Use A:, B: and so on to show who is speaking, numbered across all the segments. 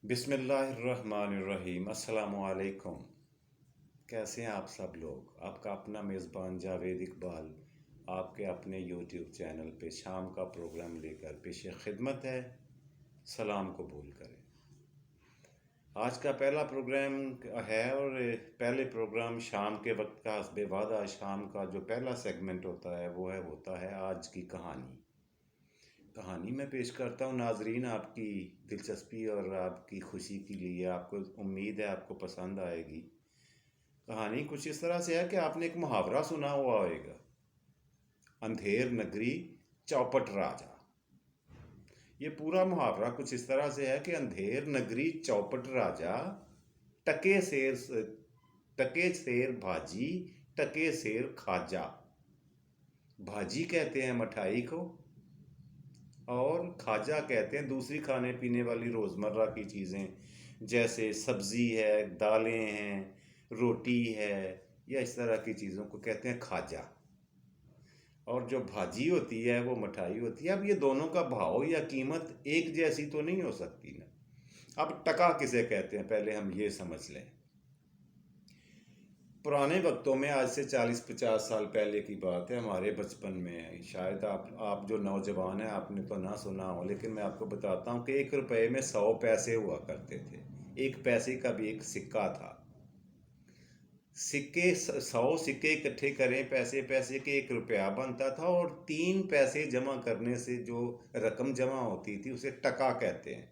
A: बिस्मिल्लाहिर्रहमानिर्रहीम अस्सलामुअलैकुम। कैसे हैं आप सब लोग। आपका अपना मेज़बान जावेद इकबाल आपके अपने यूट्यूब चैनल पे शाम का प्रोग्राम लेकर पेश खिदमत है। सलाम कबूल करें। आज का पहला प्रोग्राम है और पहले प्रोग्राम शाम के वक्त का हस्बे वादा शाम का जो पहला सेगमेंट होता है वो होता है आज की कहानी। कहानी मैं पेश करता हूँ नाजरीन, आपकी दिलचस्पी और आपकी खुशी के लिए। आपको उम्मीद है आपको पसंद आएगी। कहानी कुछ इस तरह से है कि आपने एक मुहावरा सुना हुआ होगा, अंधेर नगरी चौपट राजा। ये पूरा मुहावरा कुछ इस तरह से है कि अंधेर नगरी चौपट राजा, टके शेर टके शेर भाजी, टके शेर खाजा। भाजी कहते हैं मिठाई को और खाजा कहते हैं दूसरी खाने पीने वाली रोज़मर्रा की चीज़ें, जैसे सब्ज़ी है, दालें हैं, रोटी है, या इस तरह की चीज़ों को कहते हैं खाजा। और जो भाजी होती है वो मिठाई होती है। अब ये दोनों का भाव या कीमत एक जैसी तो नहीं हो सकती ना। अब टका किसे कहते हैं पहले हम ये समझ लें। पुराने वक्तों में, आज से 40-50 साल पहले की बात है, हमारे बचपन में, शायद आप जो नौजवान हैं आपने तो ना सुना हो, लेकिन मैं आपको बताता हूँ कि 1 रुपए में 100 पैसे हुआ करते थे। 1 पैसे का भी एक सिक्का था। सिक्के 100 सिक्के इकट्ठे करें, पैसे पैसे के 1 रुपया बनता था, और 3 पैसे जमा करने से जो रकम जमा होती थी उसे टका कहते हैं।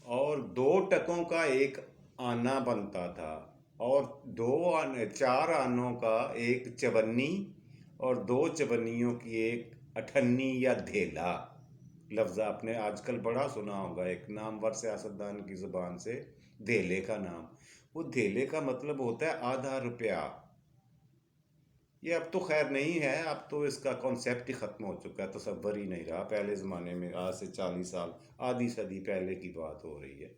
A: और 2 टकों का एक आना बनता था, और 4 आनों का एक चवन्नी, और 2 चवन्नियों की एक अठन्नी या धेला। लफ्ज़ आपने आजकल बड़ा सुना होगा, एक नामवर सियासतदान की ज़ुबान से, धेले का नाम। वो धेले का मतलब होता है आधा रुपया। ये अब तो खैर नहीं है, अब तो इसका कॉन्सेप्ट ही ख़त्म हो चुका है, तसव्वुर ही नहीं रहा। पहले ज़माने में, आज से 40 साल, आधी सदी पहले की बात हो रही है।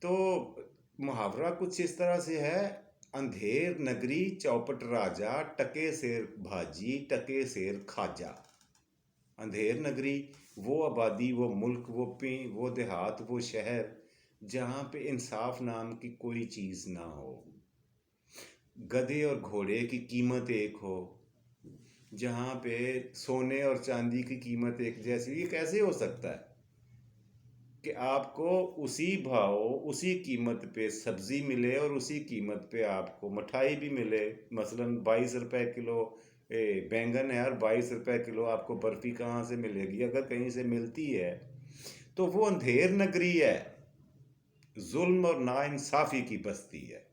A: तो मुहावरा कुछ इस तरह से है, अंधेर नगरी चौपट राजा, टके शेर भाजी, टके शेर खाजा। अंधेर नगरी वो आबादी, वो मुल्क, वो देहात, वो शहर जहाँ पे इंसाफ नाम की कोई चीज़ ना हो, गधे और घोड़े की कीमत एक हो, जहाँ पे सोने और चांदी की कीमत एक जैसी। ये कैसे हो सकता है कि आपको उसी भाव, उसी कीमत पे सब्ज़ी मिले और उसी कीमत पे आपको मिठाई भी मिले। मसलन 22 रुपए किलो बैंगन है, और 22 रुपए किलो आपको बर्फ़ी कहाँ से मिलेगी? अगर कहीं से मिलती है तो वो अंधेर नगरी है, जुल्म और नाइंसाफ़ी की बस्ती है।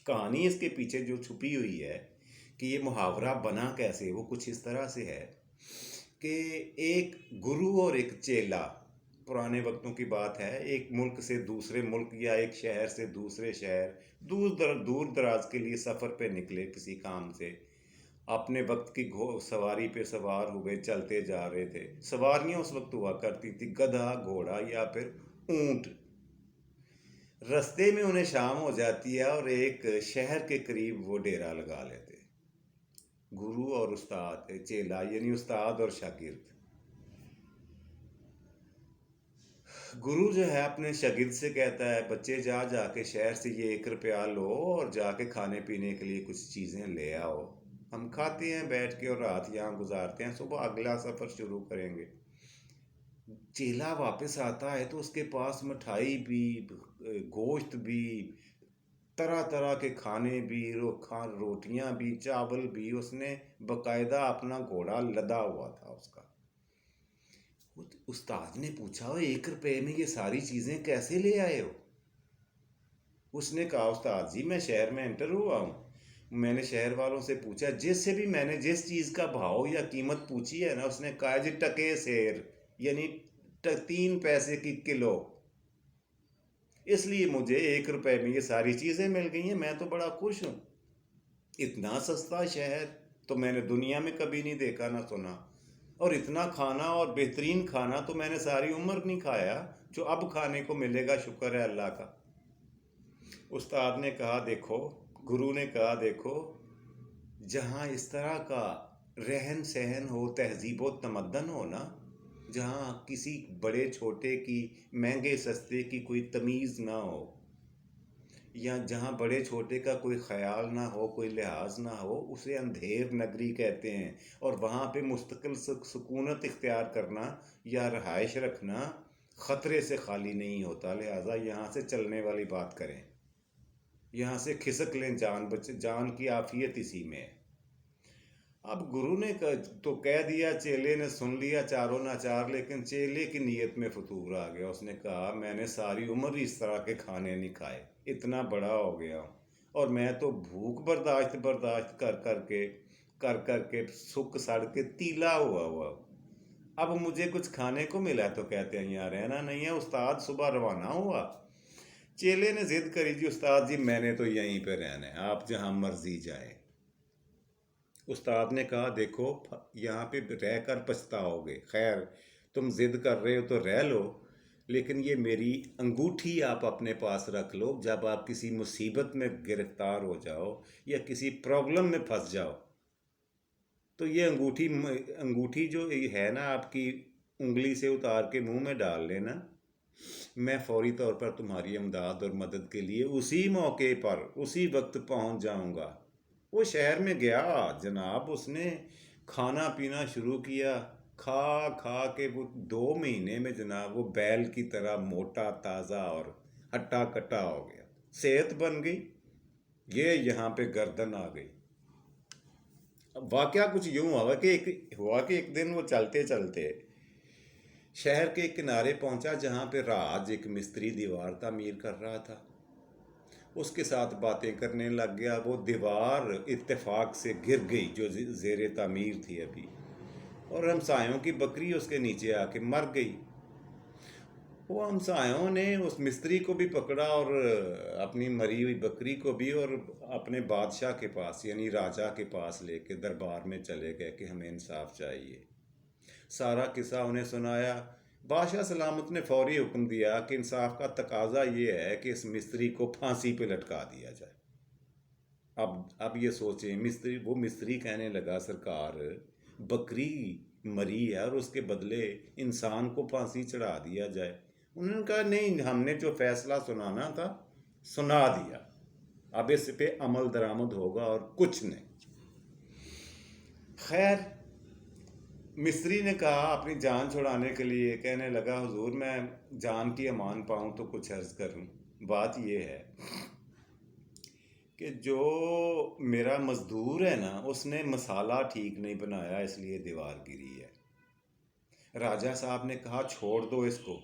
A: कहानी इसके पीछे जो छुपी हुई है कि ये मुहावरा बना कैसे, वो कुछ इस तरह से है कि एक गुरु और एक चेला, पुराने वक्तों की बात है, एक मुल्क से दूसरे मुल्क या एक शहर से दूसरे शहर दूर दराज के लिए सफ़र पे निकले किसी काम से। अपने वक्त की सवारी पे सवार हो गए, चलते जा रहे थे। सवारियां उस वक्त हुआ करती थी गधा, घोड़ा या फिर ऊंट। रास्ते में उन्हें शाम हो जाती है और एक शहर के करीब वो डेरा लगा लेते। गुरु और उस्ताद, चेला यानी उस्ताद और शागिर्द। गुरु जो है अपने शागिर्द से कहता है, बच्चे जा जाके शहर से ये 1 रुपया लो और जाके खाने पीने के लिए कुछ चीज़ें ले आओ। हम खाते हैं बैठ के और रात यहाँ गुजारते हैं, सुबह अगला सफ़र शुरू करेंगे। चेला वापस आता है तो उसके पास मिठाई भी, गोश्त भी, तरह तरह के खाने भी, रोटियां भी, चावल भी। उसने बकायदा अपना घोड़ा लदा हुआ था उसका। उस्ताद ने पूछा, 1 रुपए में ये सारी चीज़ें कैसे ले आए हो? उसने कहा, उस्ताद जी मैं शहर में एंटर हुआ हूँ, मैंने शहर वालों से पूछा, जिससे भी मैंने जिस चीज़ का भाव या कीमत पूछी है ना, उसने कहा जी टके शेर, यानी 3 पैसे की किलो। इसलिए मुझे 1 रुपए में ये सारी चीज़ें मिल गई हैं, मैं तो बड़ा खुश हूँ। इतना सस्ता शहर तो मैंने दुनिया में कभी नहीं देखा ना सुना, और इतना खाना और बेहतरीन खाना तो मैंने सारी उम्र नहीं खाया जो अब खाने को मिलेगा, शुक्र है अल्लाह का। उस्ताद ने कहा देखो, गुरु ने कहा देखो, जहाँ इस तरह का रहन सहन हो, तहजीब व तमद्दन हो ना, जहाँ किसी बड़े छोटे की, महंगे सस्ते की कोई तमीज़ ना हो, या जहाँ बड़े छोटे का कोई ख्याल ना हो, कोई लिहाज ना हो, उसे अंधेर नगरी कहते हैं। और वहाँ पे मुस्तकिल सुकूनत इख्तियार करना या रहाइश रखना ख़तरे से खाली नहीं होता। लिहाजा यहाँ से चलने वाली बात करें, यहाँ से खिसक लें, जान की आफियत इसी में है। अब गुरु ने तो कह दिया, चेले ने सुन लिया चारों नाचार, लेकिन चेले की नीयत में फतूर आ गया। उसने कहा, मैंने सारी उम्र इस तरह के खाने नहीं खाए, इतना बड़ा हो गया हूँ, और मैं तो भूख बर्दाश्त बर्दाश्त कर कर के सुख सड़ के तीला हुआ। अब मुझे कुछ खाने को मिला तो कहते हैं यहाँ रहना नहीं है। उस्ताद सुबह रवाना हुआ। चेले ने जिद करी, जी उस्ताद जी मैंने तो यहीं पे रहना है, आप जहाँ मर्जी जाए। उस्ताद ने कहा, देखो यहाँ पे रहकर पछताओगे, खैर तुम जिद कर रहे हो तो रह लो, लेकिन ये मेरी अंगूठी आप अपने पास रख लो। जब आप किसी मुसीबत में गिरफ्तार हो जाओ या किसी प्रॉब्लम में फंस जाओ, तो ये अंगूठी जो ये है ना आपकी, उंगली से उतार के मुंह में डाल लेना। मैं फौरी तौर पर तुम्हारी इमदाद और मदद के लिए उसी मौके पर उसी वक्त पहुंच जाऊंगा। वो शहर में गया जनाब, उसने खाना पीना शुरू किया। खा खा के वो 2 महीने में जनाब वो बैल की तरह मोटा ताज़ा और हट्टा कट्टा हो गया। सेहत बन गई, ये यहाँ पे गर्दन आ गई। अब वाकया कुछ यूं हुआ कि एक दिन वो चलते चलते शहर के किनारे पहुंचा, जहां पे राज एक मिस्त्री दीवार तामीर कर रहा था। उसके साथ बातें करने लग गया। वो दीवार इत्तेफाक से गिर गई जो जेर तामीर थी अभी, और हमसायों की बकरी उसके नीचे आके मर गई। वो हमसायों ने उस मिस्त्री को भी पकड़ा और अपनी मरी हुई बकरी को भी, और अपने बादशाह के पास यानी राजा के पास लेके दरबार में चले गए कि हमें इंसाफ चाहिए। सारा किस्सा उन्हें सुनाया। बादशाह सलामत ने फौरी हुक्म दिया कि इंसाफ का तकाजा ये है कि इस मिस्त्री को फांसी पे लटका दिया जाए। अब ये सोचें, मिस्त्री कहने लगा, सरकार बकरी मरी है और उसके बदले इंसान को फांसी चढ़ा दिया जाए। उन्होंने कहा, नहीं, हमने जो फैसला सुनाना था सुना दिया, अब इस पे अमल दरामद होगा और कुछ नहीं। खैर, मिस्त्री ने कहा अपनी जान छुड़ाने के लिए, कहने लगा, हुजूर मैं जान की अमान पाऊँ तो कुछ अर्ज करूँ। बात यह है कि जो मेरा मज़दूर है ना, उसने मसाला ठीक नहीं बनाया, इसलिए दीवार गिरी है। राजा साहब ने कहा, छोड़ दो इसको,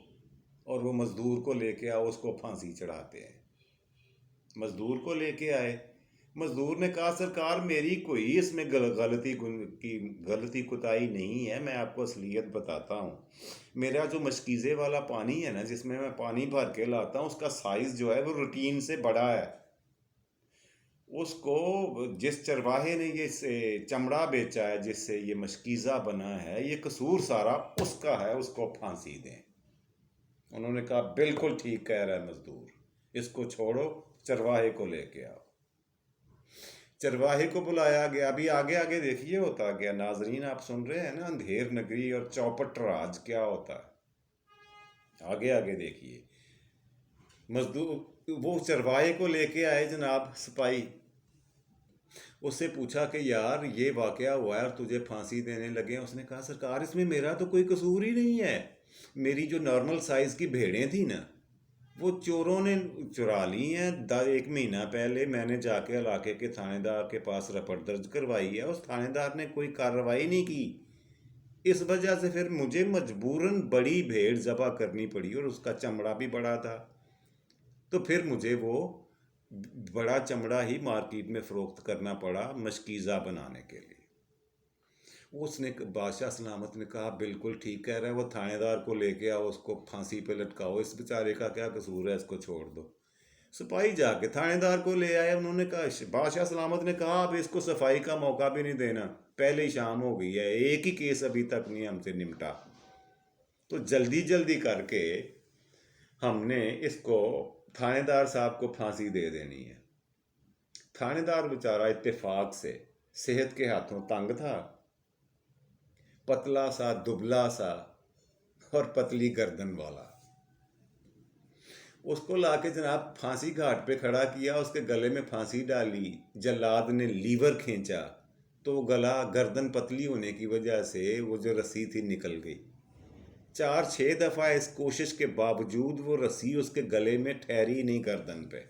A: और वो मज़दूर को लेके आओ, उसको फांसी चढ़ाते हैं। मज़दूर को लेके आए। मज़दूर ने कहा, सरकार मेरी कोई इसमें गलती कुताही नहीं है, मैं आपको असलियत बताता हूँ। मेरा जो मशकीज़े वाला पानी है ना, जिसमें मैं पानी भर के लाता हूँ, उसका साइज़ जो है वो रूटीन से बड़ा है। उसको जिस चरवाहे ने ये से चमड़ा बेचा है, जिससे ये मशकीज़ा बना है, ये कसूर सारा उसका है, उसको फांसी दें। उन्होंने कहा, बिल्कुल ठीक कह रहा है मज़दूर, इसको छोड़ो, चरवाहे को लेके आओ। चरवाहे को बुलाया गया। अभी आगे आगे देखिए होता क्या। नाजरीन आप सुन रहे हैं ना, अंधेर नगरी और चौपट राज क्या होता है, आगे आगे देखिए। मजदूर वो चरवाहे को लेके आए जनाब, सिपाही। उससे पूछा कि यार ये वाकया हुआ है और तुझे फांसी देने लगे हैं। उसने कहा, सरकार इसमें मेरा तो कोई कसूर ही नहीं है। मेरी जो नॉर्मल साइज़ की भेड़ें थी ना, वो चोरों ने चुरा ली हैं। 1 महीना पहले मैंने जाके इलाके के थानेदार के पास रपट दर्ज करवाई है, उस थानेदार ने कोई कार्रवाई नहीं की। इस वजह से फिर मुझे मजबूरन बड़ी भेड़ ज़बह करनी पड़ी, और उसका चमड़ा भी बड़ा था, तो फिर मुझे वो बड़ा चमड़ा ही मार्केट में फ़रोख्त करना पड़ा मशकीज़ा बनाने के लिए। उसने बादशाह सलामत ने कहा, बिल्कुल ठीक कह रहा है, वो थानेदार को लेके आओ, उसको फांसी पे लटकाओ, इस बेचारे का क्या कसूर है, इसको छोड़ दो। सिपाही जाके थानेदार को ले आए। उन्होंने कहा, बादशाह सलामत ने कहा, अब इसको सफाई का मौका भी नहीं देना, पहले ही शाम हो गई है, एक ही केस अभी तक नहीं हमसे निपटा, तो जल्दी जल्दी करके हमने इसको थानेदार साहब को फांसी दे देनी है। थानेदार बेचारा इत्तेफाक से सेहत के हाथों तंग था, पतला सा दुबला सा, और पतली गर्दन वाला। उसको लाके जनाब फांसी घाट पे खड़ा किया, उसके गले में फांसी डाली, जल्लाद ने लीवर खींचा तो गला गर्दन पतली होने की वजह से वो जो रस्सी थी निकल गई। 4-6 दफ़ा इस कोशिश के बावजूद वो रस्सी उसके गले में ठहरी नहीं गर्दन पे।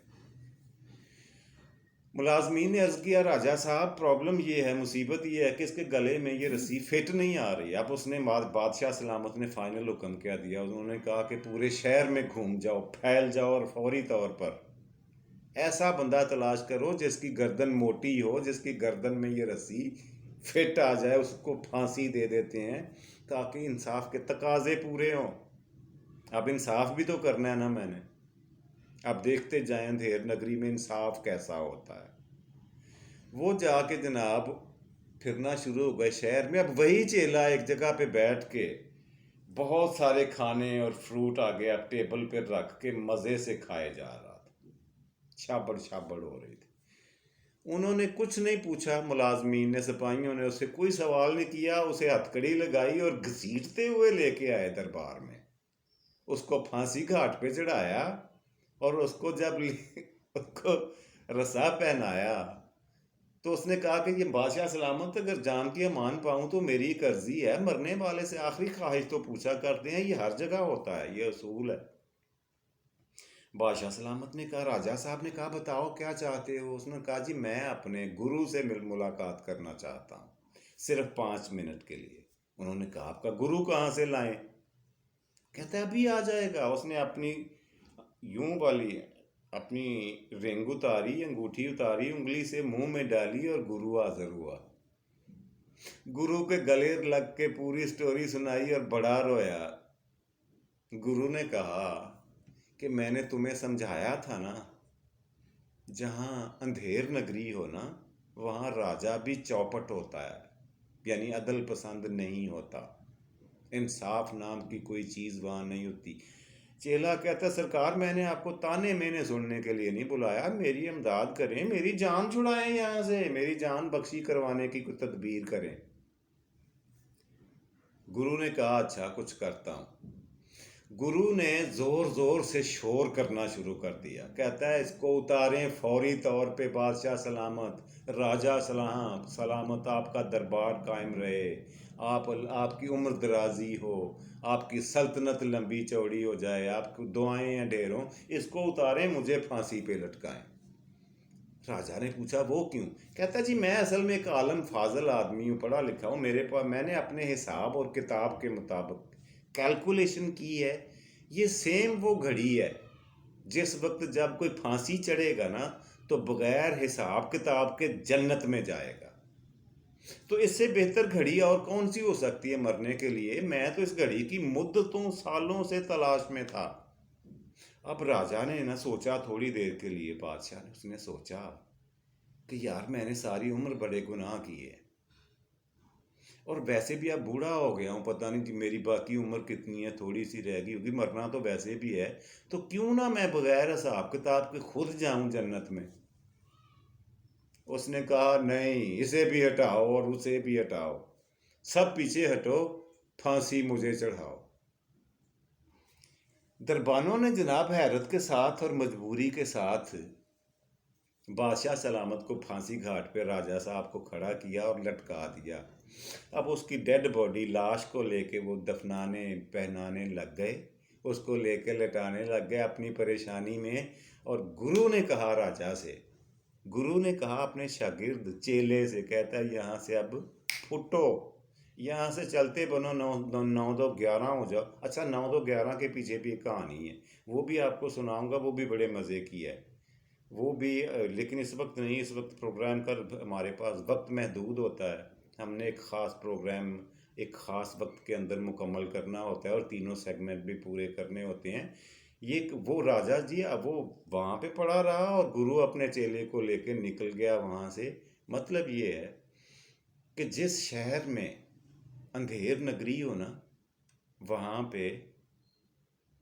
A: मुलाजमीन ने अर्ज़ किया, राजा साहब प्रॉब्लम ये है, मुसीबत ये है कि इसके गले में ये रस्सी फिट नहीं आ रही। अब उसने बादशाह सलामत ने फाइनल हुक्म क्या दिया, उन्होंने कहा कि पूरे शहर में घूम जाओ, फैल जाओ और फौरी तौर पर ऐसा बंदा तलाश करो जिसकी गर्दन मोटी हो, जिसकी गर्दन में ये रस्सी फिट आ जाए, उसको फांसी दे देते हैं ताकि इंसाफ के तकाजे पूरे हों। अब इंसाफ भी तो करना है ना मैंने। अब देखते जाएं अंधेर नगरी में इंसाफ कैसा होता है। वो जाके जनाब फिरना शुरू हो गए शहर में। अब वही चेला एक जगह पे बैठ के बहुत सारे खाने और फ्रूट आगे अब टेबल पे रख के मज़े से खाए जा रहा था। छाबड़ छाबड़ हो रही थी। उन्होंने कुछ नहीं पूछा, मुलाजमीन ने, सिपाहियों ने उससे कोई सवाल नहीं किया। उसे हथकड़ी लगाई और घसीटते हुए लेके आए दरबार में। उसको फांसी घाट पे चढ़ाया और उसको जब उसको रसा पहनाया तो उसने कहा कि ये बादशाह सलामत, अगर जान की अमान पाऊं तो मेरी एक अर्जी है, मरने वाले से आखिरी ख्वाहिश तो पूछा करते हैं, ये हर जगह होता है, ये असूल है। बादशाह सलामत ने कहा, राजा साहब ने कहा बताओ क्या चाहते हो। उसने कहा जी मैं अपने गुरु से मुलाकात करना चाहता हूँ, सिर्फ 5 मिनट के लिए। उन्होंने कहा आपका गुरु कहाँ से लाएं? कहता है अभी आ जाएगा। उसने अपनी यूं वाली अपनी रिंग उतारी, अंगूठी उतारी, उंगली से मुंह में डाली और गुरु हाजिर हुआ। गुरु के गले लग के पूरी स्टोरी सुनाई और बड़ा रोया। गुरु ने कहा कि मैंने तुम्हें समझाया था ना, जहाँ अंधेर नगरी हो ना वहाँ राजा भी चौपट होता है, यानी अदल पसंद नहीं होता, इंसाफ नाम की कोई चीज़ वहाँ नहीं होती। चेला कहता सरकार मैंने आपको ताने मैंने सुनने के लिए नहीं बुलाया, मेरी इमदाद करें, मेरी जान छुड़ाएं, यहाँ से मेरी जान बख्शी करवाने की कोई तदबीर करें। गुरु ने कहा अच्छा कुछ करता हूँ। गुरु ने ज़ोर ज़ोर से शोर करना शुरू कर दिया। कहता है इसको उतारें फौरी तौर पे, बादशाह सलामत, राजा सलामत, आपका दरबार कायम रहे, आपकी उम्र दराजी हो, आपकी सल्तनत लंबी चौड़ी हो जाए, आपकी दुआएं हैं ढेरों, इसको उतारें, मुझे फांसी पे लटकाएं। राजा ने पूछा वो क्यों? कहता जी मैं असल में एक आलम फाजल आदमी हूँ, पढ़ा लिखा हूँ, मेरे पास मैंने अपने हिसाब और किताब के मुताबिक कैलकुलेशन की है, ये सेम वो घड़ी है जिस वक्त जब कोई फांसी चढ़ेगा ना तो बगैर हिसाब किताब के जन्नत में जाएगा। तो इससे बेहतर घड़ी और कौन सी हो सकती है मरने के लिए? मैं तो इस घड़ी की मुद्दतों सालों से तलाश में था। अब राजा ने ना सोचा थोड़ी देर के लिए, बादशाह ने, उसने सोचा कि यार मैंने सारी उम्र बड़े गुनाह किए और वैसे भी अब बूढ़ा हो गया हूँ, पता नहीं कि मेरी बाकी उम्र कितनी है, थोड़ी सी रह गई होगी, मरना तो वैसे भी है, तो क्यों ना मैं बगैर हिसाब किताब के खुद जाऊं जन्नत में। उसने कहा नहीं, इसे भी हटाओ और उसे भी हटाओ, सब पीछे हटो, फांसी मुझे चढ़ाओ। दरबानों ने जनाब हैरत के साथ और मजबूरी के साथ बादशाह सलामत को फांसी घाट पे राजा साहब को खड़ा किया और लटका दिया। अब उसकी डेड बॉडी, लाश को लेके वो दफनाने पहनाने लग गए, उसको लेके लटाने लग गए अपनी परेशानी में। और गुरु ने कहा राजा से, गुरु ने कहा अपने शागिर्द चेले से, कहता है यहाँ से अब फुटो, यहाँ से चलते बनो, 9-2-11 हो जाओ। अच्छा 9-2-11 के पीछे भी एक कहानी है, वो भी आपको सुनाऊंगा, वो भी बड़े मज़े की है, वो भी लेकिन इस वक्त नहीं, इस वक्त प्रोग्राम का हमारे पास वक्त महदूद होता है, हमने एक ख़ास प्रोग्राम एक ख़ास वक्त के अंदर मुकम्मल करना होता है और तीनों सेगमेंट भी पूरे करने होते हैं। ये वो राजा जी अब वो वहाँ पे पड़ा रहा और गुरु अपने चेले को लेकर निकल गया वहाँ से। मतलब ये है कि जिस शहर में अंधेर नगरी हो ना वहाँ पे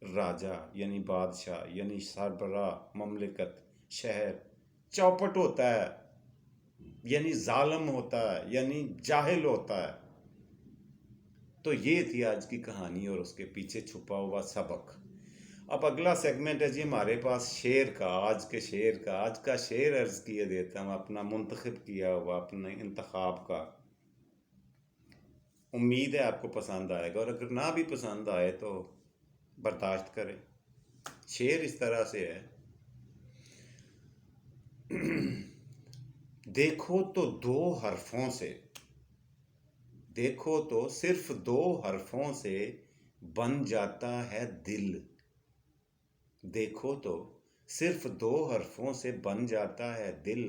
A: राजा यानी बादशाह यानी सरबरा ममलिकत शहर चौपट होता है, यानी जालिम होता है, यानी जाहिल होता है। तो तो ये थी आज की कहानी और उसके पीछे छुपा हुआ सबक। अब अगला सेगमेंट है जी हमारे पास शेर का। आज का शेर अर्ज़ किए देता हूँ, अपना मुंतखब किया हुआ, अपने इंतखाब का। उम्मीद है आपको पसंद आएगा, और अगर ना भी पसंद आए तो बर्दाश्त करें। शेर इस तरह से है। देखो तो दो हरफों से, देखो तो सिर्फ दो हरफों से बन जाता है दिल। देखो तो सिर्फ दो हरफों से बन जाता है दिल।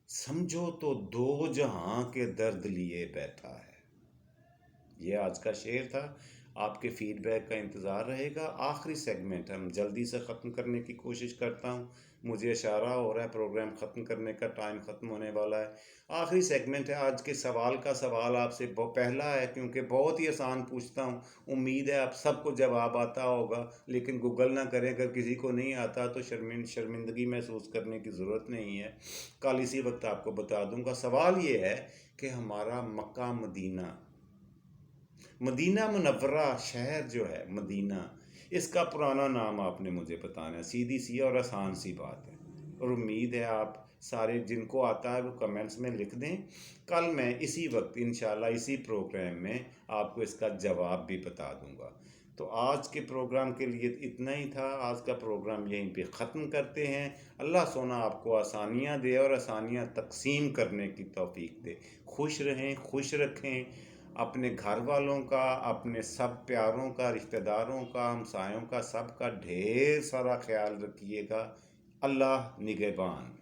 A: समझो तो दो जहां के दर्द लिए बैठा है। ये आज का शेर था। आपके फीडबैक का इंतज़ार रहेगा। आखिरी सेगमेंट हम जल्दी से ख़त्म करने की कोशिश करता हूँ। मुझे इशारा हो रहा है प्रोग्राम ख़त्म करने का, टाइम ख़त्म होने वाला है। आखिरी सेगमेंट है आज के सवाल का। सवाल आपसे पहला है, क्योंकि बहुत ही आसान पूछता हूँ, उम्मीद है आप सबको जवाब आता होगा, लेकिन गूगल ना करें। अगर किसी को नहीं आता तो शर्मिंदगी महसूस करने की ज़रूरत नहीं है, कल इसी वक्त आपको बता दूंगा। सवाल ये है कि हमारा मक्का मदीना, मदीना मुनव्वरा शहर जो है मदीना, इसका पुराना नाम आपने मुझे बताना है। सीधी सी और आसान सी बात है, और उम्मीद है आप सारे जिनको आता है वो कमेंट्स में लिख दें। कल मैं इसी वक्त इंशाल्लाह इसी प्रोग्राम में आपको इसका जवाब भी बता दूंगा। तो आज के प्रोग्राम के लिए इतना ही था। आज का प्रोग्राम यहीं पे ख़त्म करते हैं। अल्लाह सोना आपको आसानियाँ दे और आसानियाँ तकसीम करने की तौफीक दे। खुश रहें, खुश रखें अपने घर वालों का, अपने सब प्यारों का, रिश्तेदारों का, हमसायों का, सब का ढेर सारा ख्याल रखिएगा। अल्लाह निगहबान।